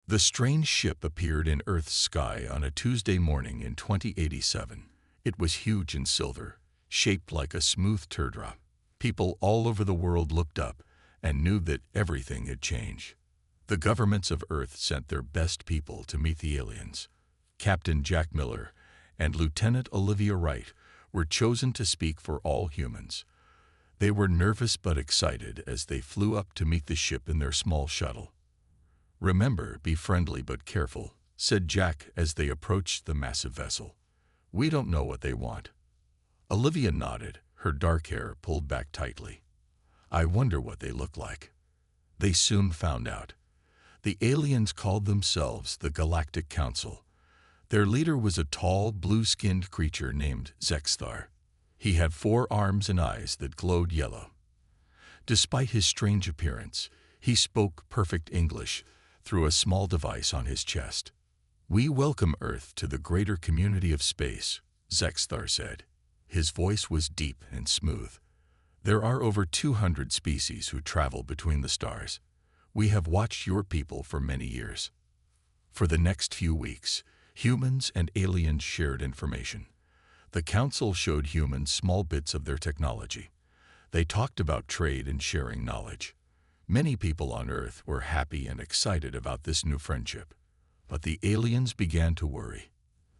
The strange ship appeared in Earth's sky on a Tuesday morning in 2087. It was huge and silver, shaped like a smooth teardrop. People all over the world looked up and knew that everything had changed. The governments of Earth sent their best people to meet the aliens. Captain Jack Miller and Lieutenant Olivia Wright were chosen to speak for all humans. They were nervous but excited as they flew up to meet the ship in their small shuttle. "Remember, be friendly but careful," said Jack as they approached the massive vessel. "We don't know what they want." Olivia nodded, her dark hair pulled back tightly. "I wonder what they look like." They soon found out. The aliens called themselves the Galactic Council. Their leader was a tall, blue-skinned creature named Zexthar. He had 4 arms and eyes that glowed yellow. Despite his strange appearance, he spoke perfect English through a small device on his chest. "We welcome Earth to the greater community of space," Zexthar said. His voice was deep and smooth. "There are over 200 species who travel between the stars. We have watched your people for many years." For the next few weeks, humans and aliens shared information. The Council showed humans small bits of their technology. They talked about trade and sharing knowledge. Many people on Earth were happy and excited about this new friendship. But the aliens began to worry.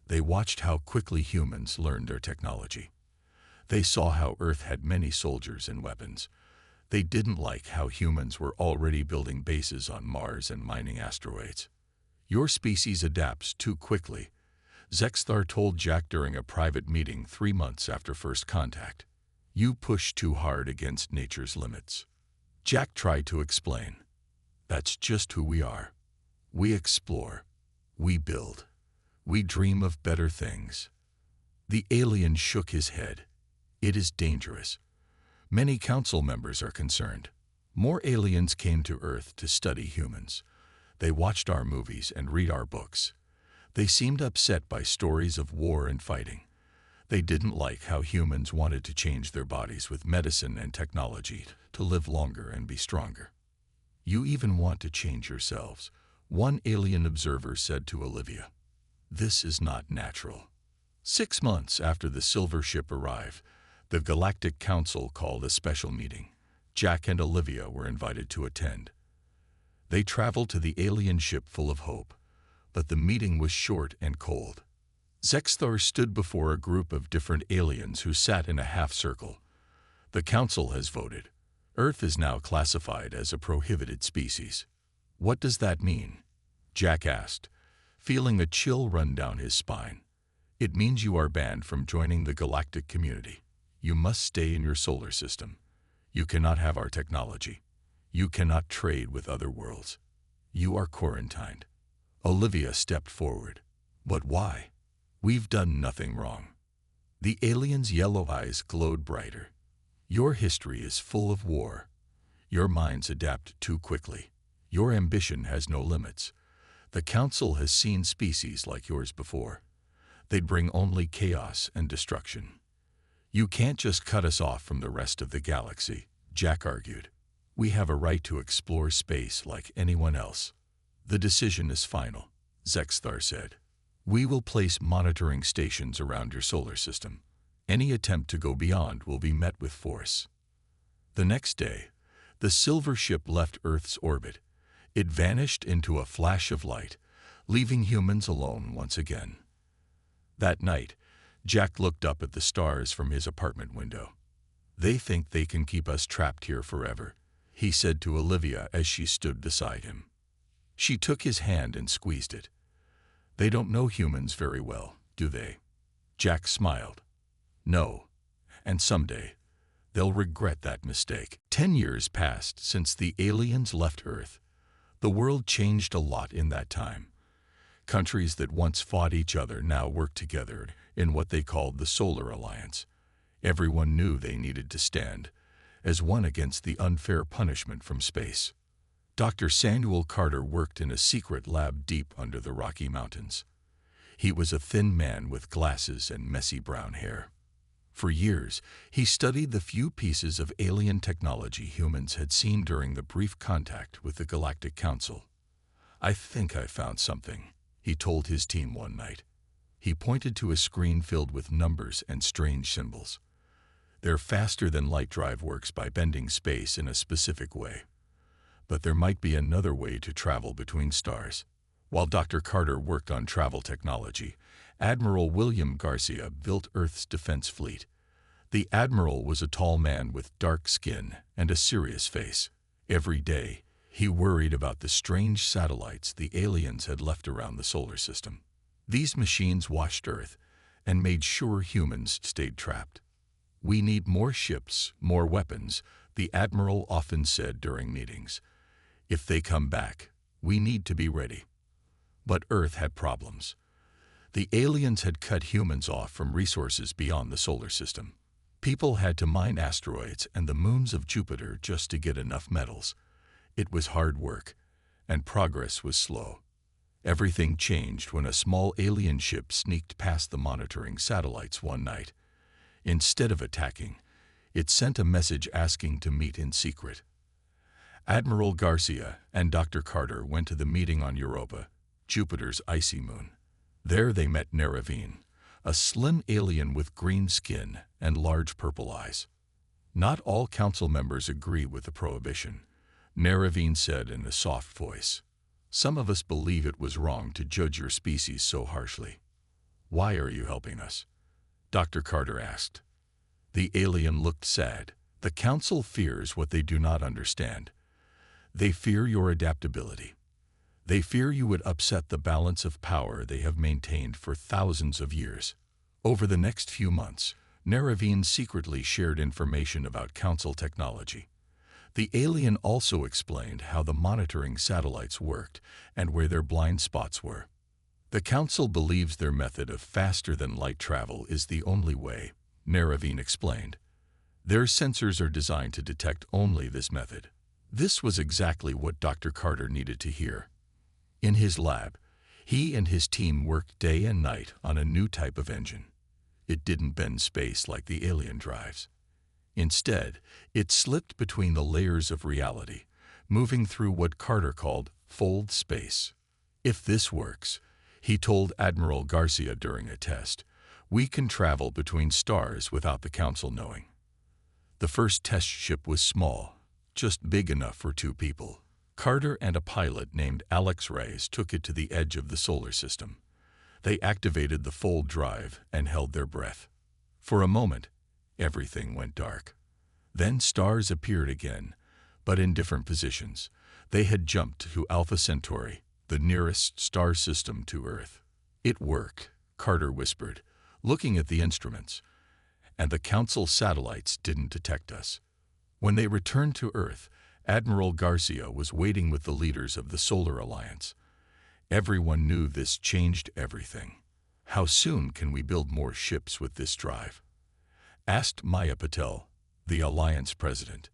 They watched how quickly humans learned their technology. They saw how Earth had many soldiers and weapons. They didn't like how humans were already building bases on Mars and mining asteroids. "Your species adapts too quickly," Zexthar told Jack during a private meeting 3 months after first contact. "You push too hard against nature's limits." Jack tried to explain. "That's just who we are. We explore. We build. We dream of better things." The alien shook his head. "It is dangerous. Many council members are concerned." More aliens came to Earth to study humans. They watched our movies and read our books. They seemed upset by stories of war and fighting. They didn't like how humans wanted to change their bodies with medicine and technology to live longer and be stronger. "You even want to change yourselves," one alien observer said to Olivia. "This is not natural." 6 months after the silver ship arrived, the Galactic Council called a special meeting. Jack and Olivia were invited to attend. They traveled to the alien ship full of hope, but the meeting was short and cold. Zexthar stood before a group of different aliens who sat in a half-circle. "The Council has voted. Earth is now classified as a prohibited species." "What does that mean?" Jack asked, feeling a chill run down his spine. "It means you are banned from joining the galactic community. You must stay in your solar system. You cannot have our technology. You cannot trade with other worlds. You are quarantined." Olivia stepped forward. "But why? We've done nothing wrong." The alien's yellow eyes glowed brighter. "Your history is full of war. Your minds adapt too quickly. Your ambition has no limits. The Council has seen species like yours before. They'd bring only chaos and destruction. You can't just cut us off from the rest of the galaxy," Jack argued. "We have a right to explore space like anyone else." "The decision is final," Zexthar said. "We will place monitoring stations around your solar system. Any attempt to go beyond will be met with force." The next day, the silver ship left Earth's orbit. It vanished into a flash of light, leaving humans alone once again. That night, Jack looked up at the stars from his apartment window. "They think they can keep us trapped here forever," he said to Olivia as she stood beside him. She took his hand and squeezed it. "They don't know humans very well, do they?" Jack smiled. "No, and someday, they'll regret that mistake." 10 years passed since the aliens left Earth. The world changed a lot in that time. Countries that once fought each other now worked together in what they called the Solar Alliance. Everyone knew they needed to stand as one against the unfair punishment from space. Dr. Samuel Carter worked in a secret lab deep under the Rocky Mountains. He was a thin man with glasses and messy brown hair. For years, he studied the few pieces of alien technology humans had seen during the brief contact with the Galactic Council. "I think I found something," he told his team one night. He pointed to a screen filled with numbers and strange symbols. "Their faster-than-light drive works by bending space in a specific way. But there might be another way to travel between stars." While Dr. Carter worked on travel technology, Admiral William Garcia built Earth's defense fleet. The admiral was a tall man with dark skin and a serious face. Every day, he worried about the strange satellites the aliens had left around the solar system. These machines watched Earth and made sure humans stayed trapped. "We need more ships, more weapons," the admiral often said during meetings. "If they come back, we need to be ready." But Earth had problems. The aliens had cut humans off from resources beyond the solar system. People had to mine asteroids and the moons of Jupiter just to get enough metals. It was hard work, and progress was slow. Everything changed when a small alien ship sneaked past the monitoring satellites one night. Instead of attacking, it sent a message asking to meet in secret. Admiral Garcia and Dr. Carter went to the meeting on Europa, Jupiter's icy moon. There they met Narration, a slim alien with green skin and large purple eyes. "Not all council members agree with the prohibition," Narration said in a soft voice. "Some of us believe it was wrong to judge your species so harshly." "Why are you helping us?" Dr. Carter asked. The alien looked sad. "The council fears what they do not understand. They fear your adaptability. They fear you would upset the balance of power they have maintained for thousands of years." Over the next few months, Narration secretly shared information about council technology. The alien also explained how the monitoring satellites worked and where their blind spots were. "The council believes their method of faster-than-light travel is the only way," Narration explained. "Their sensors are designed to detect only this method." This was exactly what Dr. Carter needed to hear. In his lab, he and his team worked day and night on a new type of engine. It didn't bend space like the alien drives. Instead, it slipped between the layers of reality, moving through what Carter called fold space. "If this works," he told Admiral Garcia during a test, "we can travel between stars without the council knowing." The first test ship was small, just big enough for 2 people. Carter and a pilot named Alex Reyes took it to the edge of the solar system. They activated the fold drive and held their breath. For a moment, everything went dark. Then stars appeared again, but in different positions. They had jumped to Alpha Centauri, the nearest star system to Earth. "It worked," Carter whispered, looking at the instruments. "And the council satellites didn't detect us." When they returned to Earth, Admiral Garcia was waiting with the leaders of the Solar Alliance. Everyone knew this changed everything. "How soon can we build more ships with this drive?" asked Maya Patel, the Alliance president.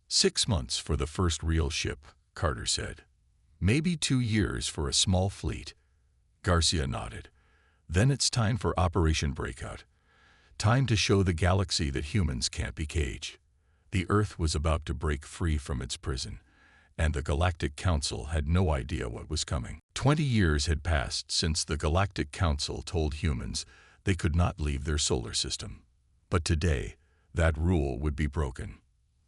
6 months for the first real ship," Carter said. "Maybe 2 years for a small fleet." Garcia nodded. "Then it's time for Operation Breakout. Time to show the galaxy that humans can't be caged." The Earth was about to break free from its prison, and the Galactic Council had no idea what was coming. 20 years had passed since the Galactic Council told humans they could not leave their solar system. But today, that rule would be broken.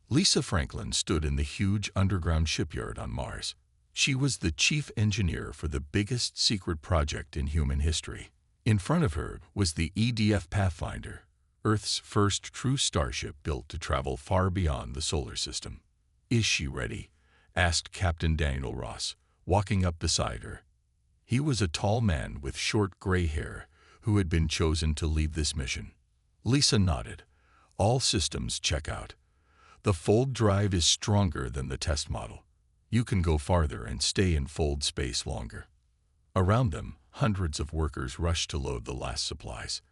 Lisa Franklin stood in the huge underground shipyard on Mars. She was the chief engineer for the biggest secret project in human history. In front of her was the EDF Pathfinder, Earth's first true starship built to travel far beyond the solar system. "Is she ready?" asked Captain Daniel Ross, walking up beside her. He was a tall man with short gray hair who had been chosen to lead this mission. Lisa nodded. "All systems check out. The fold drive is stronger than the test model. You can go farther and stay in fold space longer." Around them, hundreds of workers rushed to load the last supplies.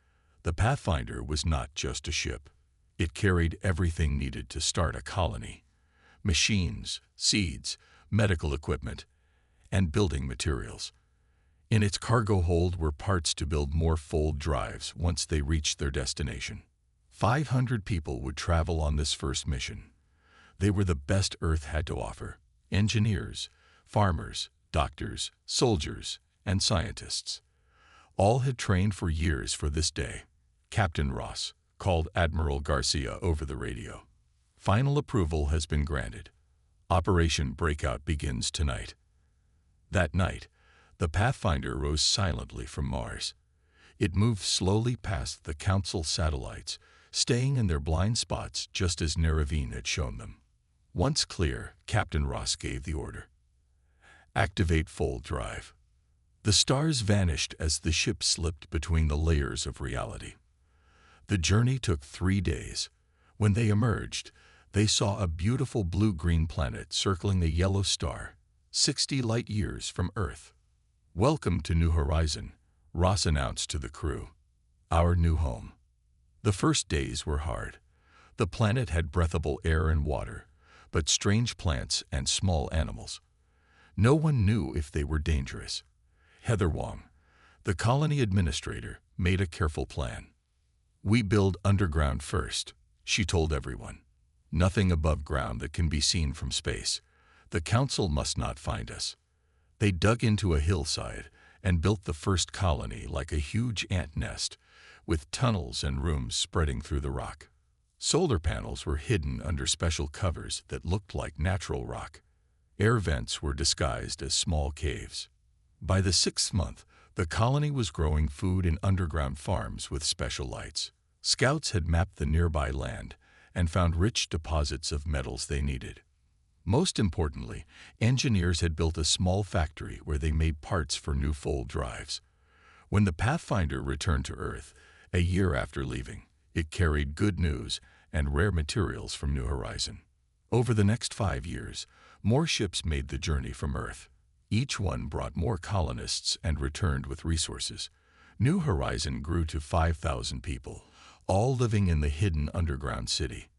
The Pathfinder was not just a ship. It carried everything needed to start a colony: machines, seeds, medical equipment, and building materials. In its cargo hold were parts to build more fold drives once they reached their destination. 500 people would travel on this first mission. They were the best Earth had to offer: engineers, farmers, doctors, soldiers, and scientists. All had trained for years for this day. Captain Ross called Admiral Garcia over the radio. Final approval has been granted. Operation Breakout begins tonight. That night, the Pathfinder rose silently from Mars. It moved slowly past the Council satellites, staying in their blind spots just as Narration had shown them. Once clear, Captain Ross gave the order. Activate fold drive. The stars vanished as the ship slipped between the layers of reality. The journey took 3 days. When they emerged, they saw a beautiful blue-green planet circling the yellow star, 60 light-years from Earth. "Welcome to New Horizon," Ross announced to the crew. "Our new home." The first days were hard. The planet had breathable air and water, but strange plants and small animals. No one knew if they were dangerous. Heather Wong, the colony administrator, made a careful plan. "We build underground first," she told everyone. "Nothing above ground that can be seen from space. The Council must not find us." They dug into a hillside and built the first colony like a huge ant nest, with tunnels and rooms spreading through the rock. Solar panels were hidden under special covers that looked like natural rock. Air vents were disguised as small caves. By the 6th month, the colony was growing food in underground farms with special lights. Scouts had mapped the nearby land and found rich deposits of metals they needed. Most importantly, engineers had built a small factory where they made parts for new fold drives. When the Pathfinder returned to Earth, a year after leaving, it carried good news and rare materials from New Horizon. Over the next 5 years, more ships made the journey from Earth. Each one brought more colonists and returned with resources. New Horizon grew to 5,000 people, all living in the hidden underground city.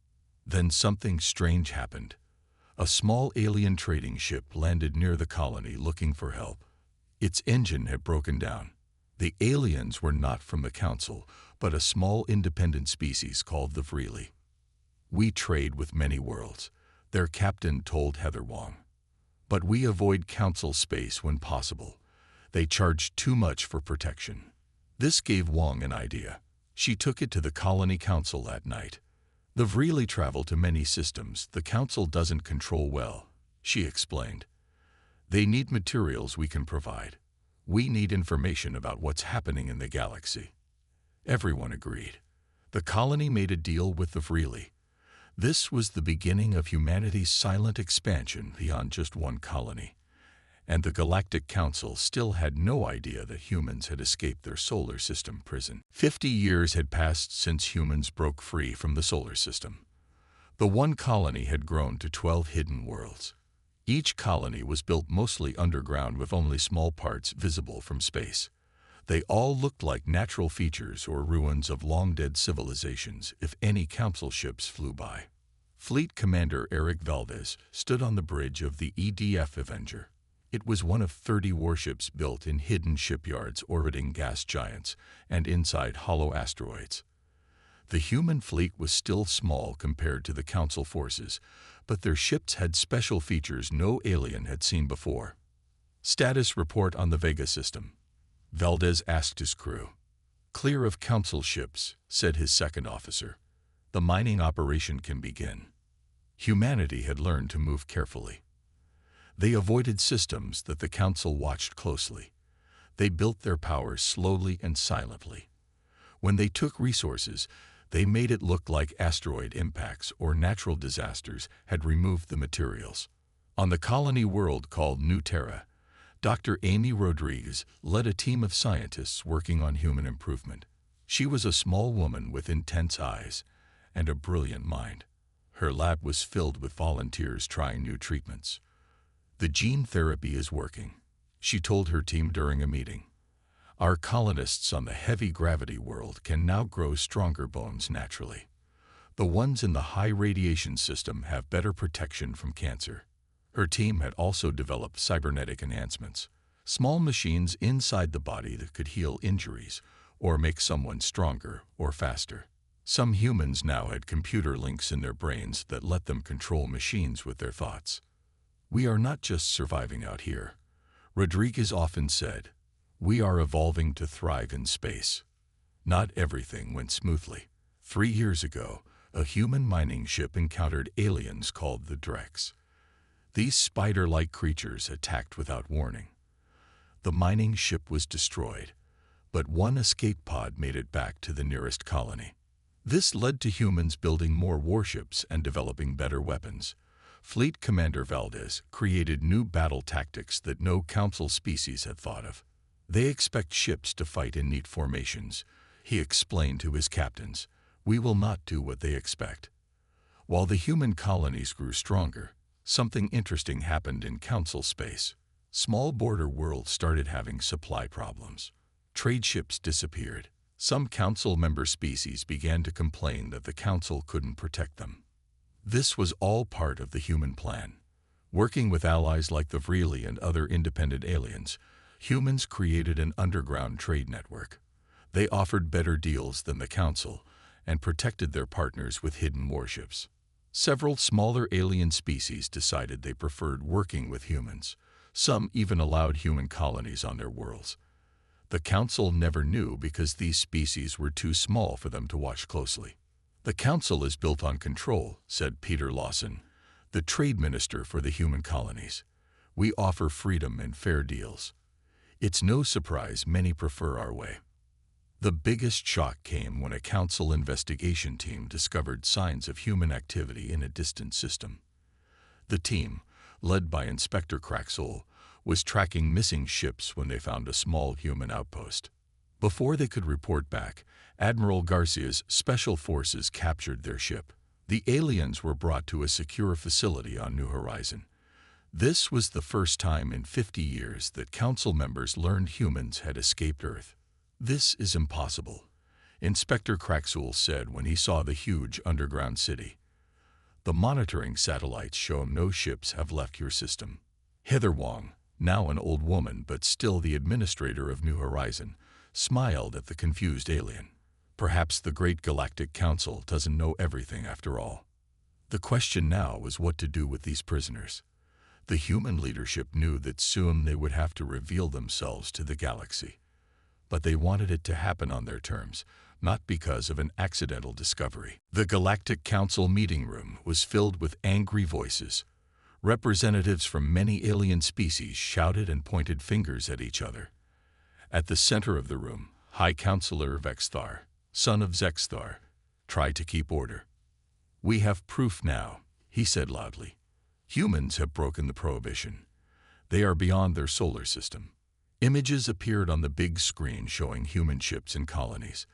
Then something strange happened. A small alien trading ship landed near the colony looking for help. Its engine had broken down. The aliens were not from the Council, but a small independent species called the Vrili. "We trade with many worlds," their captain told Heather Wong. "But we avoid Council space when possible. They charge too much for protection." This gave Wong an idea. She took it to the Colony Council that night. "The Vrili travel to many systems the Council doesn't control well," she explained. "They need materials we can provide. We need information about what's happening in the galaxy." Everyone agreed. The colony made a deal with the Vrili. This was the beginning of humanity's silent expansion beyond just one colony. And the Galactic Council still had no idea that humans had escaped their solar system prison. 50 years had passed since humans broke free from the solar system. The one colony had grown to 12 hidden worlds. Each colony was built mostly underground with only small parts visible from space. They all looked like natural features or ruins of long-dead civilizations if any Council ships flew by. Fleet Commander Eric Valdez stood on the bridge of the EDF Avenger. It was one of 30 warships built in hidden shipyards orbiting gas giants and inside hollow asteroids. The human fleet was still small compared to the Council forces, but their ships had special features no alien had seen before. "Status report on the Vega system," Valdez asked his crew. "Clear of Council ships," said his second officer. "The mining operation can begin." Humanity had learned to move carefully. They avoided systems that the Council watched closely. They built their powers slowly and silently. When they took resources, they made it look like asteroid impacts or natural disasters had removed the materials. On the colony world called New Terra, Dr. Amy Rodriguez led a team of scientists working on human improvement. She was a small woman with intense eyes and a brilliant mind. Her lab was filled with volunteers trying new treatments. "The gene therapy is working," she told her team during a meeting. "Our colonists on the heavy gravity world can now grow stronger bones naturally. The ones in the high radiation system have better protection from cancer." Her team had also developed cybernetic enhancements, small machines inside the body that could heal injuries or make someone stronger or faster. Some humans now had computer links in their brains that let them control machines with their thoughts. "We are not just surviving out here. Rodriguez often said, "We are evolving to thrive in space." Not everything went smoothly. 3 years ago, a human mining ship encountered aliens called the Drex. These spider-like creatures attacked without warning. The mining ship was destroyed, but one escape pod made it back to the nearest colony. This led to humans building more warships and developing better weapons. Fleet Commander Valdez created new battle tactics that no Council species had thought of. They expect ships to fight in neat formations. He explained to his captains, "We will not do what they expect." While the human colonies grew stronger, something interesting happened in Council space. Small border worlds started having supply problems. Trade ships disappeared. Some Council member species began to complain that the Council couldn't protect them. This was all part of the human plan. Working with allies like the Vrili and other independent aliens, humans created an underground trade network. They offered better deals than the Council and protected their partners with hidden warships. Several smaller alien species decided they preferred working with humans. Some even allowed human colonies on their worlds. The Council never knew because these species were too small for them to watch closely. "The Council is built on control," said Peter Lawson, the trade minister for the human colonies. "We offer freedom and fair deals. It's no surprise many prefer our way." The biggest shock came when a Council investigation team discovered signs of human activity in a distant system. The team, led by Inspector Craxall, was tracking missing ships when they found a small human outpost. Before they could report back, Admiral Garcia's special forces captured their ship. The aliens were brought to a secure facility on New Horizon. This was the first time in 50 years that Council members learned humans had escaped Earth. "This is impossible," Inspector Craxall said when he saw the huge underground city. "The monitoring satellites show no ships have left your system." Heather Wong, now an old woman but still the administrator of New Horizon, smiled at the confused alien. "Perhaps the Great Galactic Council doesn't know everything after all." The question now was what to do with these prisoners. The human leadership knew that soon they would have to reveal themselves to the galaxy. But they wanted it to happen on their terms, not because of an accidental discovery. The Galactic Council meeting room was filled with angry voices. Representatives from many alien species shouted and pointed fingers at each other. At the center of the room, High Counselor Vexthar, son of Zexthar, tried to keep order. "We have proof now," he said loudly. "Humans have broken the prohibition. They are beyond their solar system." Images appeared on the big screen showing human ships and colonies.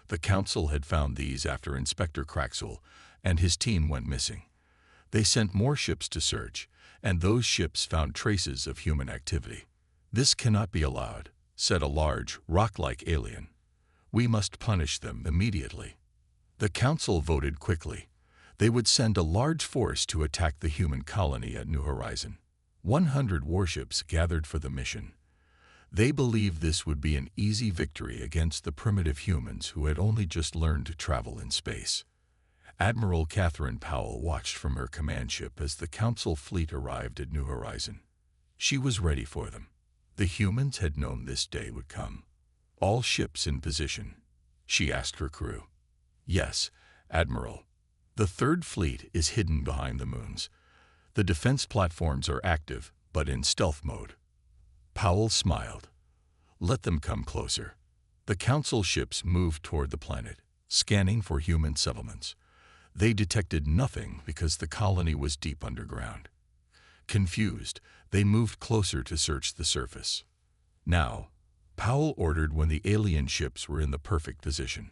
The Council had found these after Inspector Craxall and his team went missing. They sent more ships to search, and those ships found traces of human activity. "This cannot be allowed," said a large, rock-like alien. "We must punish them immediately." The Council voted quickly. They would send a large force to attack the human colony at New Horizon. 100 warships gathered for the mission. They believed this would be an easy victory against the primitive humans who had only just learned to travel in space. Admiral Catherine Powell watched from her command ship as the Council fleet arrived at New Horizon. She was ready for them. The humans had known this day would come. "All ships in position?" she asked her crew. "Yes, Admiral. The Third Fleet is hidden behind the moons. The defense platforms are active, but in stealth mode." Powell smiled. "Let them come closer." The Council ships moved toward the planet, scanning for human settlements. They detected nothing because the colony was deep underground. Confused, they moved closer to search the surface. Now, Powell ordered when the alien ships were in the perfect position.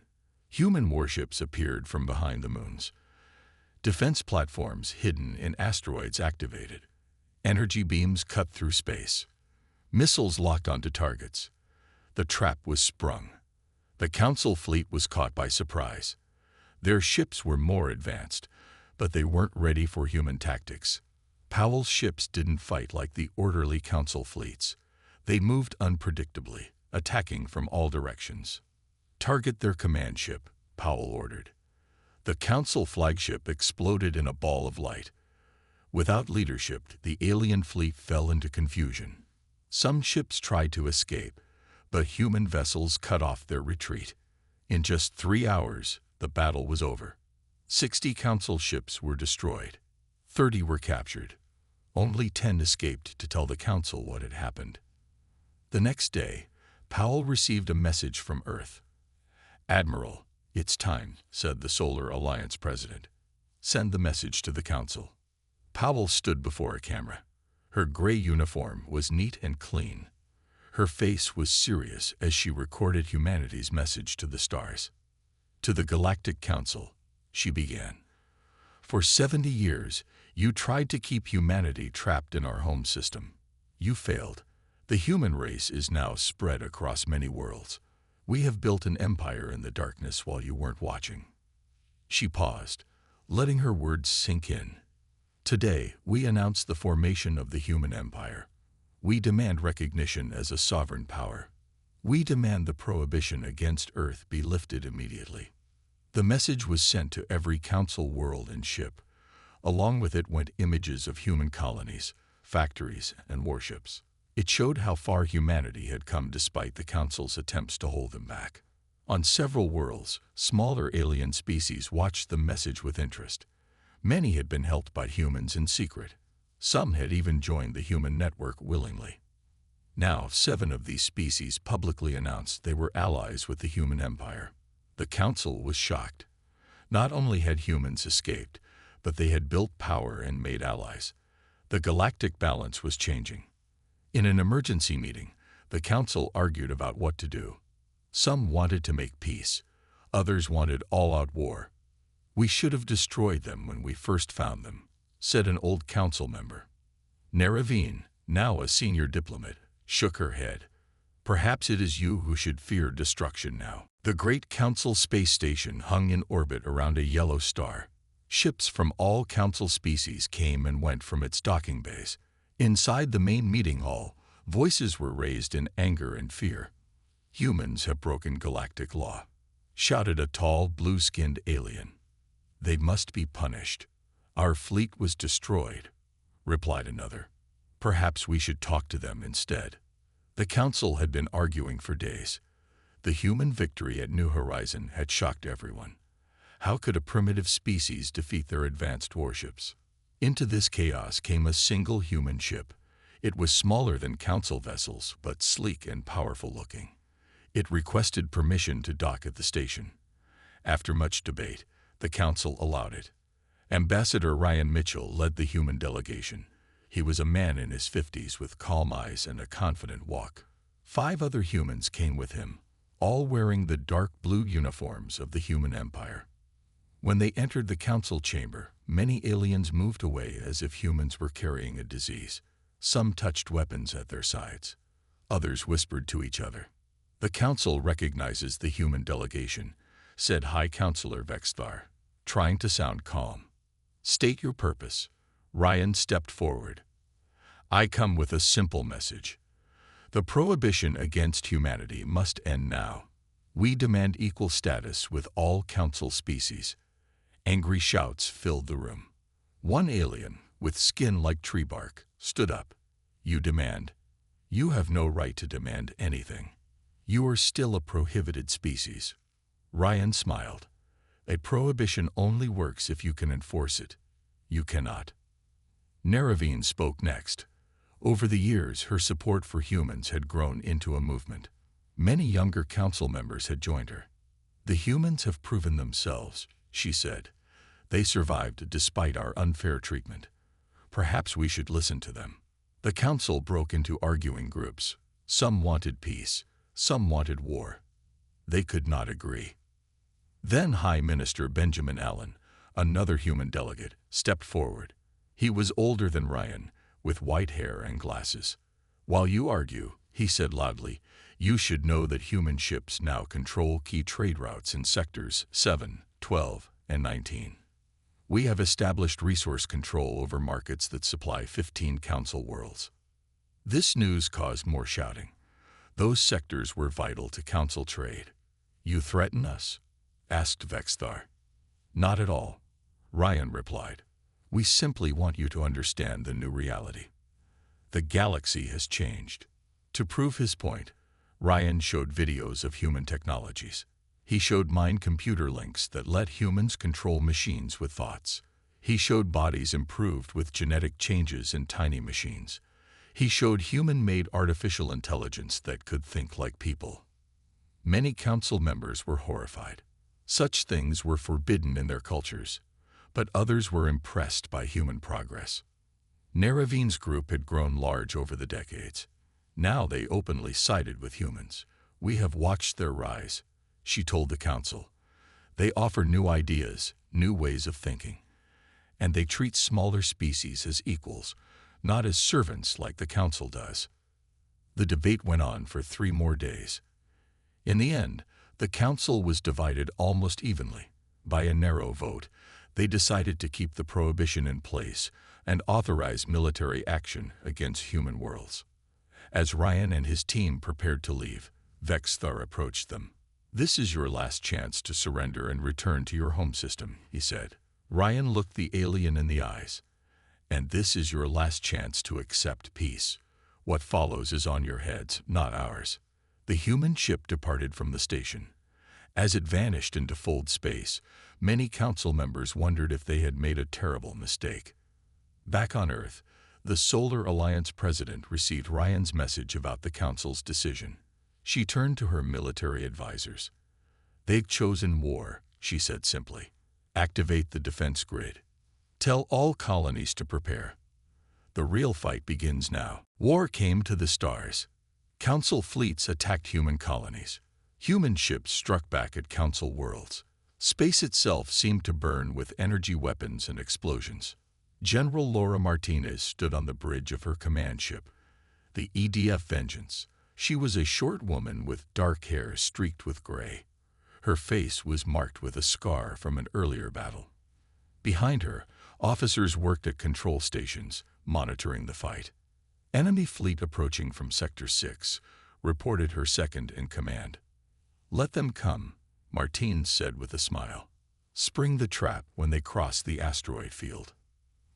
Human warships appeared from behind the moons. Defense platforms hidden in asteroids activated. Energy beams cut through space. Missiles locked onto targets. The trap was sprung. The Council fleet was caught by surprise. Their ships were more advanced, but they weren't ready for human tactics. Powell's ships didn't fight like the orderly Council fleets. They moved unpredictably, attacking from all directions. "Target their command ship," Powell ordered. The Council flagship exploded in a ball of light. Without leadership, the alien fleet fell into confusion. Some ships tried to escape, but human vessels cut off their retreat. In just 3 hours, the battle was over. 60 Council ships were destroyed. 30 were captured. Only 10 escaped to tell the Council what had happened. The next day, Powell received a message from Earth. "Admiral, it's time," said the Solar Alliance president. "Send the message to the Council." Powell stood before a camera. Her gray uniform was neat and clean. Her face was serious as she recorded humanity's message to the stars. "To the Galactic Council," she began. "For 70 years, you tried to keep humanity trapped in our home system. You failed. The human race is now spread across many worlds. We have built an empire in the darkness while you weren't watching." She paused, letting her words sink in. "Today, we announce the formation of the human empire. We demand recognition as a sovereign power. We demand the prohibition against Earth be lifted immediately." The message was sent to every Council world and ship. Along with it went images of human colonies, factories, and warships. It showed how far humanity had come despite the Council's attempts to hold them back. On several worlds, smaller alien species watched the message with interest. Many had been helped by humans in secret. Some had even joined the human network willingly. Now, 7 of these species publicly announced they were allies with the human empire. The Council was shocked. Not only had humans escaped, but they had built power and made allies. The galactic balance was changing. In an emergency meeting, the Council argued about what to do. Some wanted to make peace. Others wanted all-out war. "We should have destroyed them when we first found them," said an old Council member. Narration, now a senior diplomat, shook her head. "Perhaps it is you who should fear destruction now." The Great Council space station hung in orbit around a yellow star. Ships from all Council species came and went from its docking bays. Inside the main meeting hall, voices were raised in anger and fear. "Humans have broken galactic law," shouted a tall, blue-skinned alien. "They must be punished." "Our fleet was destroyed," replied another. "Perhaps we should talk to them instead." The Council had been arguing for days. The human victory at New Horizon had shocked everyone. How could a primitive species defeat their advanced warships? Into this chaos came a single human ship. It was smaller than Council vessels, but sleek and powerful-looking. It requested permission to dock at the station. After much debate, the Council allowed it. Ambassador Ryan Mitchell led the human delegation. He was a man in his 50s with calm eyes and a confident walk. 5 other humans came with him, all wearing the dark blue uniforms of the human empire. When they entered the Council chamber, many aliens moved away as if humans were carrying a disease. Some touched weapons at their sides. Others whispered to each other. "The Council recognizes the human delegation," said High Counselor Vexthar, trying to sound calm. "State your purpose." Ryan stepped forward. "I come with a simple message. The prohibition against humanity must end now. We demand equal status with all Council species." Angry shouts filled the room. One alien, with skin like tree bark, stood up. "You demand. You have no right to demand anything. You are still a prohibited species." Ryan smiled. "A prohibition only works if you can enforce it. You cannot." Narration spoke next. Over the years, her support for humans had grown into a movement. Many younger Council members had joined her. "The humans have proven themselves," she said. "They survived despite our unfair treatment. Perhaps we should listen to them." The Council broke into arguing groups. Some wanted peace, some wanted war. They could not agree. Then High Minister Benjamin Allen, another human delegate, stepped forward. He was older than Ryan, with white hair and glasses. "While you argue," he said loudly, "you should know that human ships now control key trade routes in sectors 7, 12, and 19. We have established resource control over markets that supply 15 Council worlds." This news caused more shouting. Those sectors were vital to Council trade. "You threaten us?" asked Vexthar. "Not at all," Ryan replied. "We simply want you to understand the new reality. The galaxy has changed. To prove his point, Ryan showed videos of human technologies. He showed mind-computer links that let humans control machines with thoughts. He showed bodies improved with genetic changes in tiny machines. He showed human-made artificial intelligence that could think like people. Many council members were horrified. Such things were forbidden in their cultures, but others were impressed by human progress. Naravine's group had grown large over the decades. Now they openly sided with humans. "We have watched their rise," she told the council. "They offer new ideas, new ways of thinking. And they treat smaller species as equals, not as servants like the council does." The debate went on for 3 more days. In the end, the council was divided almost evenly. By a narrow vote, they decided to keep the prohibition in place and authorize military action against human worlds. As Ryan and his team prepared to leave, Vexthar approached them. "This is your last chance to surrender and return to your home system," he said. Ryan looked the alien in the eyes. "And this is your last chance to accept peace. What follows is on your heads, not ours." The human ship departed from the station. As it vanished into fold space, many council members wondered if they had made a terrible mistake. Back on Earth, the Solar Alliance president received Ryan's message about the council's decision. She turned to her military advisors. "They've chosen war," she said simply. "Activate the defense grid. Tell all colonies to prepare. The real fight begins now." War came to the stars. Council fleets attacked human colonies. Human ships struck back at council worlds. Space itself seemed to burn with energy weapons and explosions. General Laura Martinez stood on the bridge of her command ship, the EDF Vengeance. She was a short woman with dark hair streaked with gray. Her face was marked with a scar from an earlier battle. Behind her, officers worked at control stations, monitoring the fight. Enemy fleet approaching from Sector 6 reported her second in command. "Let them come," Martine said with a smile. "Spring the trap when they cross the asteroid field."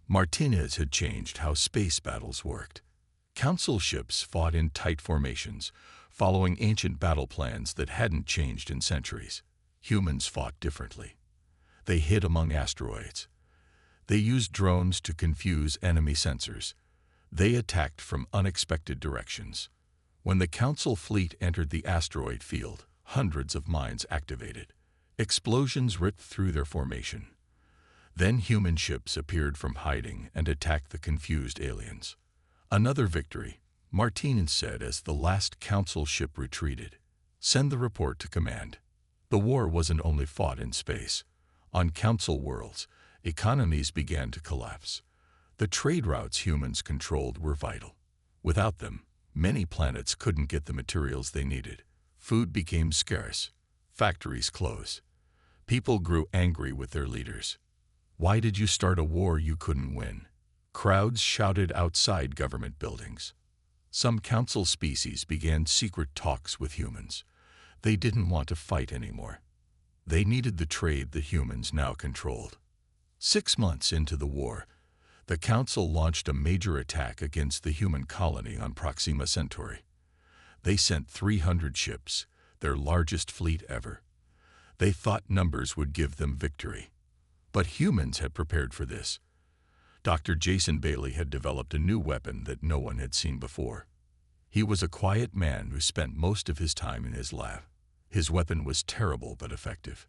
Martinez had changed how space battles worked. Council ships fought in tight formations, following ancient battle plans that hadn't changed in centuries. Humans fought differently. They hid among asteroids. They used drones to confuse enemy sensors. They attacked from unexpected directions. When the Council fleet entered the asteroid field, hundreds of mines activated. Explosions ripped through their formation. Then human ships appeared from hiding and attacked the confused aliens. "Another victory," Martinez said as the last Council ship retreated. "Send the report to command." The war wasn't only fought in space. On Council worlds, economies began to collapse. The trade routes humans controlled were vital. Without them, many planets couldn't get the materials they needed. Food became scarce. Factories closed. People grew angry with their leaders. "Why did you start a war you couldn't win?" Crowds shouted outside government buildings. Some council species began secret talks with humans. They didn't want to fight anymore. They needed the trade the humans now controlled. 6 months into the war, the Council launched a major attack against the human colony on Proxima Centauri. They sent 300 ships, their largest fleet ever. They thought numbers would give them victory. But humans had prepared for this. Dr. Jason Bailey had developed a new weapon that no one had seen before. He was a quiet man who spent most of his time in his lab. His weapon was terrible but effective.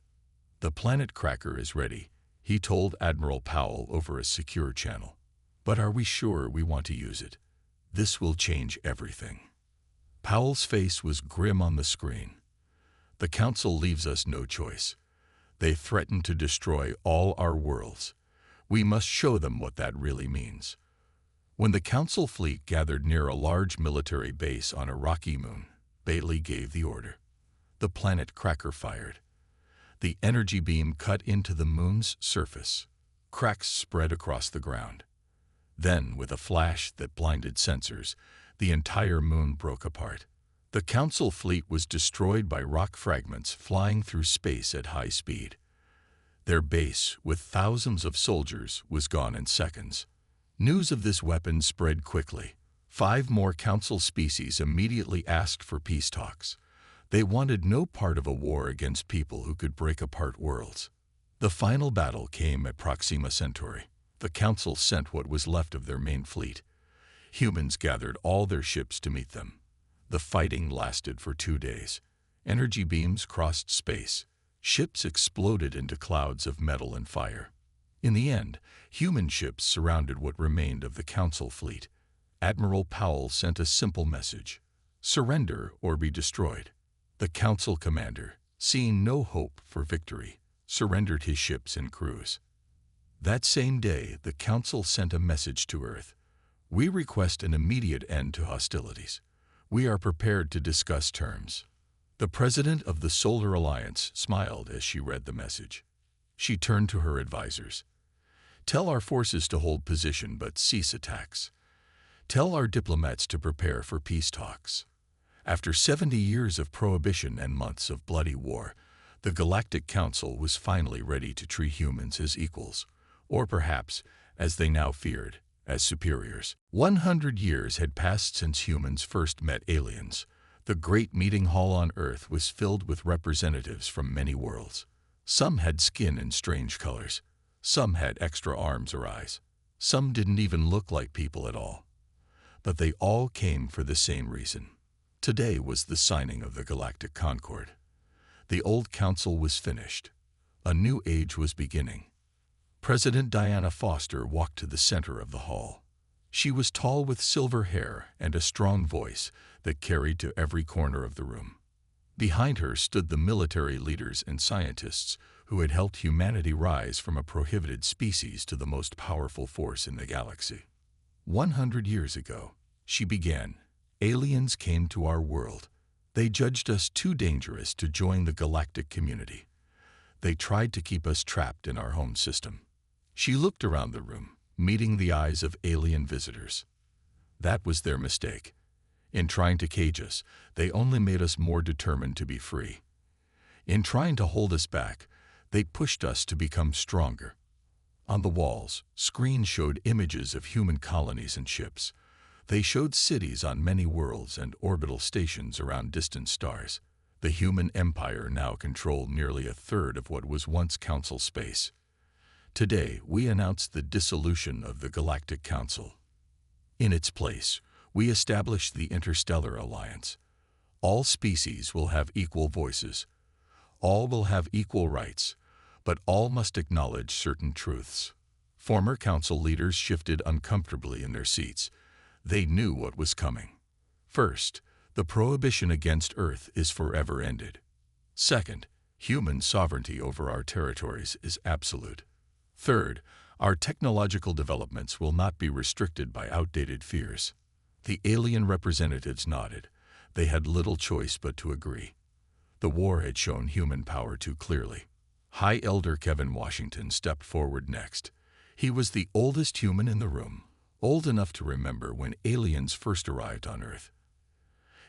"The planet cracker is ready," he told Admiral Powell over a secure channel. "But are we sure we want to use it? This will change everything." Powell's face was grim on the screen. "The Council leaves us no choice. They threaten to destroy all our worlds. We must show them what that really means." When the Council fleet gathered near a large military base on a rocky moon, Bailey gave the order. The planet cracker fired. The energy beam cut into the moon's surface. Cracks spread across the ground. Then, with a flash that blinded sensors, the entire moon broke apart. The Council fleet was destroyed by rock fragments flying through space at high speed. Their base, with thousands of soldiers, was gone in seconds. News of this weapon spread quickly. 5 more council species immediately asked for peace talks. They wanted no part of a war against people who could break apart worlds. The final battle came at Proxima Centauri. The council sent what was left of their main fleet. Humans gathered all their ships to meet them. The fighting lasted for 2 days. Energy beams crossed space. Ships exploded into clouds of metal and fire. In the end, human ships surrounded what remained of the council fleet. Admiral Powell sent a simple message: surrender or be destroyed. The council commander, seeing no hope for victory, surrendered his ships and crews. That same day, the council sent a message to Earth: we request an immediate end to hostilities. We are prepared to discuss terms. The president of the Solar Alliance smiled as she read the message. She turned to her advisors. Tell our forces to hold position but cease attacks. Tell our diplomats to prepare for peace talks. After 70 years of prohibition and months of bloody war, the Galactic Council was finally ready to treat humans as equals, or perhaps, as they now feared, as superiors. 100 years had passed since humans first met aliens. The great meeting hall on Earth was filled with representatives from many worlds. Some had skin in strange colors. Some had extra arms or eyes. Some didn't even look like people at all. But they all came for the same reason. Today was the signing of the Galactic Concord. The old council was finished. A new age was beginning. President Diana Foster walked to the center of the hall. She was tall with silver hair and a strong voice that carried to every corner of the room. Behind her stood the military leaders and scientists who had helped humanity rise from a prohibited species to the most powerful force in the galaxy. 100 years ago, she began, aliens came to our world. They judged us too dangerous to join the galactic community. They tried to keep us trapped in our home system. She looked around the room, meeting the eyes of alien visitors. That was their mistake. In trying to cage us, they only made us more determined to be free. In trying to hold us back, they pushed us to become stronger. On the walls, screens showed images of human colonies and ships. They showed cities on many worlds and orbital stations around distant stars. The human empire now controlled nearly a third of what was once council space. Today, we announce the dissolution of the Galactic Council. In its place, we establish the Interstellar Alliance. All species will have equal voices. All will have equal rights, but all must acknowledge certain truths. Former council leaders shifted uncomfortably in their seats. They knew what was coming. First, the prohibition against Earth is forever ended. Second, human sovereignty over our territories is absolute. Third, our technological developments will not be restricted by outdated fears. The alien representatives nodded. They had little choice but to agree. The war had shown human power too clearly. High Elder Kevin Washington stepped forward next. He was the oldest human in the room, old enough to remember when aliens first arrived on Earth.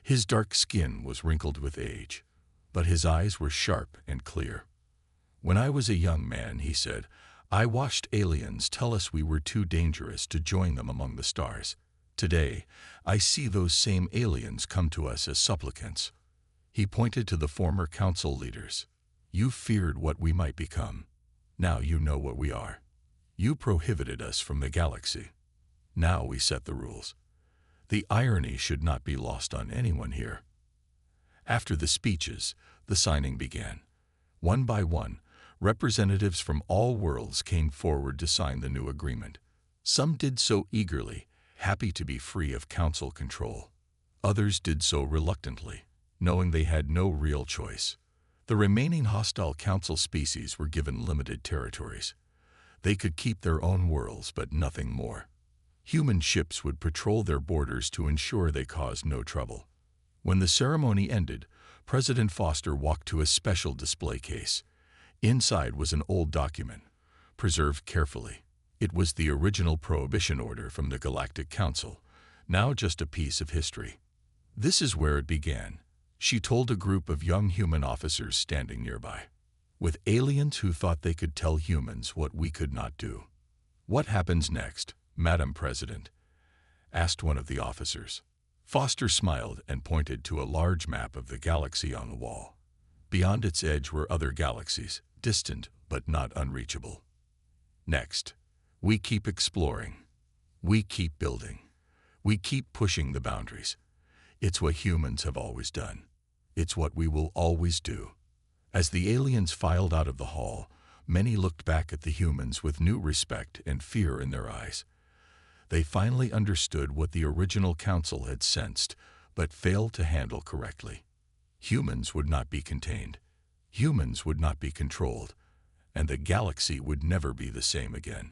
His dark skin was wrinkled with age, but his eyes were sharp and clear. When I was a young man, he said, I watched aliens tell us we were too dangerous to join them among the stars. Today, I see those same aliens come to us as supplicants. He pointed to the former council leaders. You feared what we might become. Now you know what we are. You prohibited us from the galaxy. Now we set the rules. The irony should not be lost on anyone here. After the speeches, the signing began. One by one, representatives from all worlds came forward to sign the new agreement. Some did so eagerly, happy to be free of council control. Others did so reluctantly, knowing they had no real choice. The remaining hostile council species were given limited territories. They could keep their own worlds, but nothing more. Human ships would patrol their borders to ensure they caused no trouble. When the ceremony ended, President Foster walked to a special display case. Inside was an old document, preserved carefully. It was the original prohibition order from the Galactic Council, now just a piece of history. This is where it began, she told a group of young human officers standing nearby. With aliens who thought they could tell humans what we could not do. What happens next, Madam President? asked one of the officers. Foster smiled and pointed to a large map of the galaxy on the wall. Beyond its edge were other galaxies, distant but not unreachable. Next, we keep exploring. We keep building. We keep pushing the boundaries. It's what humans have always done. It's what we will always do. As the aliens filed out of the hall, many looked back at the humans with new respect and fear in their eyes. They finally understood what the original council had sensed, but failed to handle correctly. Humans would not be contained. Humans would not be controlled. And the galaxy would never be the same again.